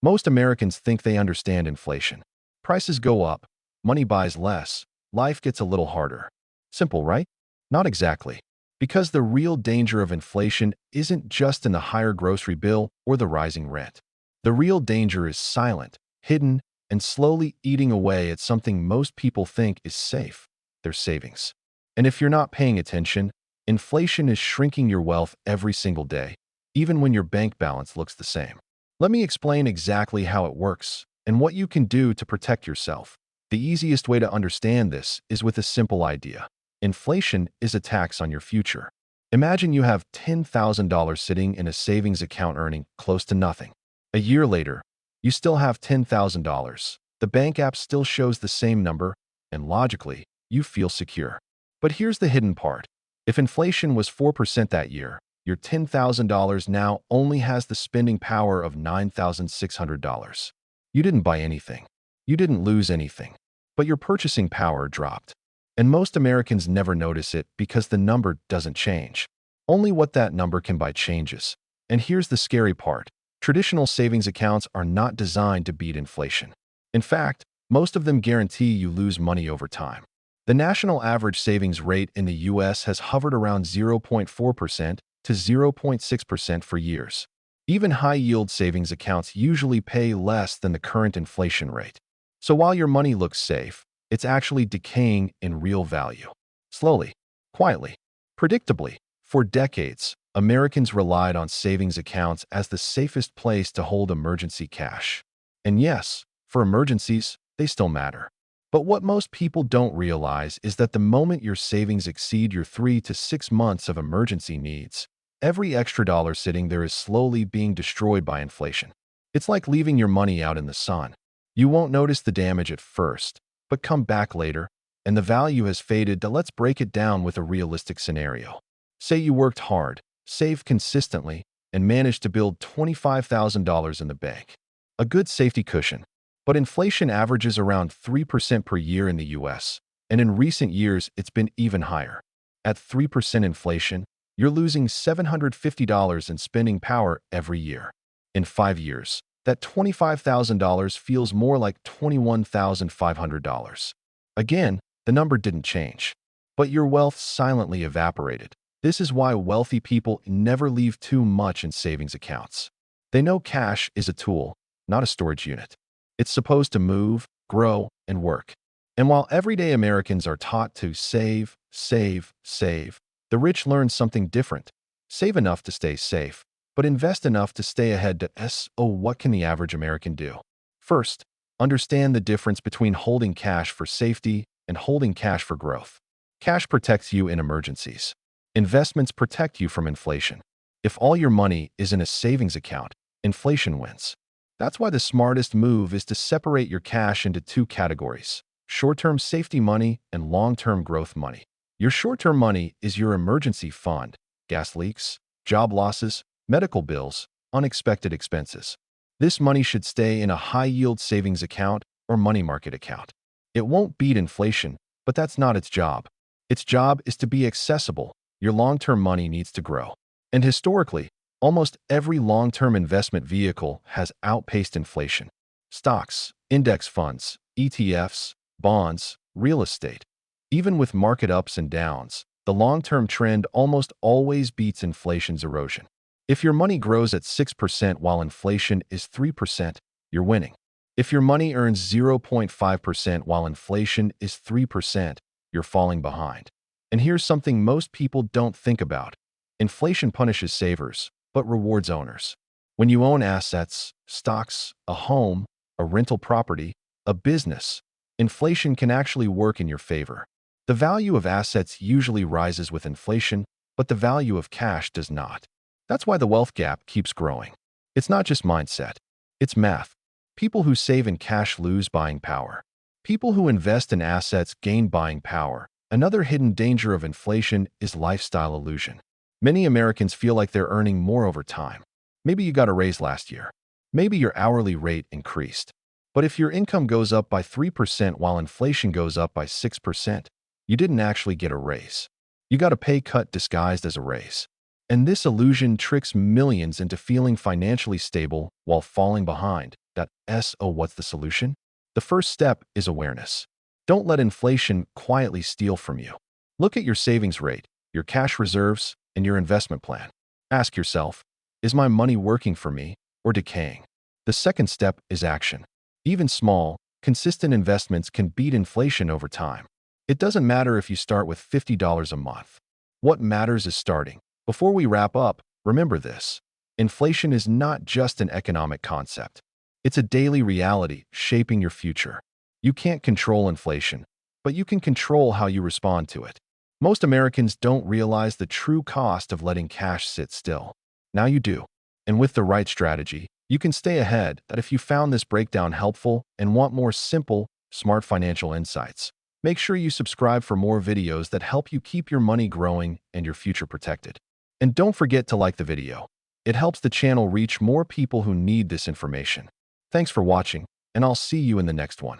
Most Americans think they understand inflation. Prices go up, money buys less, life gets a little harder. Simple, right? Not exactly. Because the real danger of inflation isn't just in the higher grocery bill or the rising rent. The real danger is silent, hidden, and slowly eating away at something most people think is safe, their savings. And if you're not paying attention, inflation is shrinking your wealth every single day, even when your bank balance looks the same. Let me explain exactly how it works and what you can do to protect yourself. The easiest way to understand this is with a simple idea. Inflation is a tax on your future. Imagine you have $10,000 sitting in a savings account earning close to nothing. A year later, you still have $10,000. The bank app still shows the same number, and logically, you feel secure. But here's the hidden part. If inflation was 4% that year, your $10,000 now only has the spending power of $9,600. You didn't buy anything. You didn't lose anything. But your purchasing power dropped. And most Americans never notice it because the number doesn't change. Only what that number can buy changes. And here's the scary part. Traditional savings accounts are not designed to beat inflation. In fact, most of them guarantee you lose money over time. The national average savings rate in the US has hovered around 0.4% to 0.6% for years. Even high-yield savings accounts usually pay less than the current inflation rate. So while your money looks safe, it's actually decaying in real value. Slowly, quietly, predictably. For decades, Americans relied on savings accounts as the safest place to hold emergency cash. And yes, for emergencies, they still matter. But what most people don't realize is that the moment your savings exceed your 3 to 6 months of emergency needs, every extra dollar sitting there is slowly being destroyed by inflation. It's like leaving your money out in the sun. You won't notice the damage at first, but come back later, and the value has faded. Let's break it down with a realistic scenario. Say you worked hard, saved consistently, and managed to build $25,000 in the bank. A good safety cushion. But inflation averages around 3% per year in the US, and in recent years it's been even higher. At 3% inflation, you're losing $750 in spending power every year. In 5 years, that $25,000 feels more like $21,500. Again, the number didn't change, but your wealth silently evaporated. This is why wealthy people never leave too much in savings accounts. They know cash is a tool, not a storage unit. It's supposed to move, grow, and work. And while everyday Americans are taught to save, save, save, the rich learn something different. Save enough to stay safe, but invest enough to stay ahead. What can the average American do? First, understand the difference between holding cash for safety and holding cash for growth. Cash protects you in emergencies. Investments protect you from inflation. If all your money is in a savings account, inflation wins. That's why the smartest move is to separate your cash into 2 categories: short-term safety money and long-term growth money. Your short-term money is your emergency fund, gas leaks, job losses, medical bills, unexpected expenses. This money should stay in a high-yield savings account or money market account. It won't beat inflation, but that's not its job. Its job is to be accessible. Your long-term money needs to grow. And historically, almost every long-term investment vehicle has outpaced inflation. Stocks, index funds, ETFs, bonds, real estate. Even with market ups and downs, the long-term trend almost always beats inflation's erosion. If your money grows at 6% while inflation is 3%, you're winning. If your money earns 0.5% while inflation is 3%, you're falling behind. And here's something most people don't think about. Inflation punishes savers, but rewards owners. When you own assets, stocks, a home, a rental property, a business, inflation can actually work in your favor. The value of assets usually rises with inflation, but the value of cash does not. That's why the wealth gap keeps growing. It's not just mindset. It's math. People who save in cash lose buying power. People who invest in assets gain buying power. Another hidden danger of inflation is lifestyle illusion. Many Americans feel like they're earning more over time. Maybe you got a raise last year. Maybe your hourly rate increased. But if your income goes up by 3% while inflation goes up by 6%, you didn't actually get a raise. You got a pay cut disguised as a raise. And this illusion tricks millions into feeling financially stable while falling behind. So what's the solution? The first step is awareness. Don't let inflation quietly steal from you. Look at your savings rate, your cash reserves, and your investment plan. Ask yourself, is my money working for me or decaying? The second step is action. Even small, consistent investments can beat inflation over time. It doesn't matter if you start with $50 a month. What matters is starting. Before we wrap up, remember this. Inflation is not just an economic concept. It's a daily reality shaping your future. You can't control inflation, but you can control how you respond to it. Most Americans don't realize the true cost of letting cash sit still. Now you do. And with the right strategy, you can stay ahead. That if you found this breakdown helpful and want more simple, smart financial insights, make sure you subscribe for more videos that help you keep your money growing and your future protected. And don't forget to like the video. It helps the channel reach more people who need this information. Thanks for watching, and I'll see you in the next one.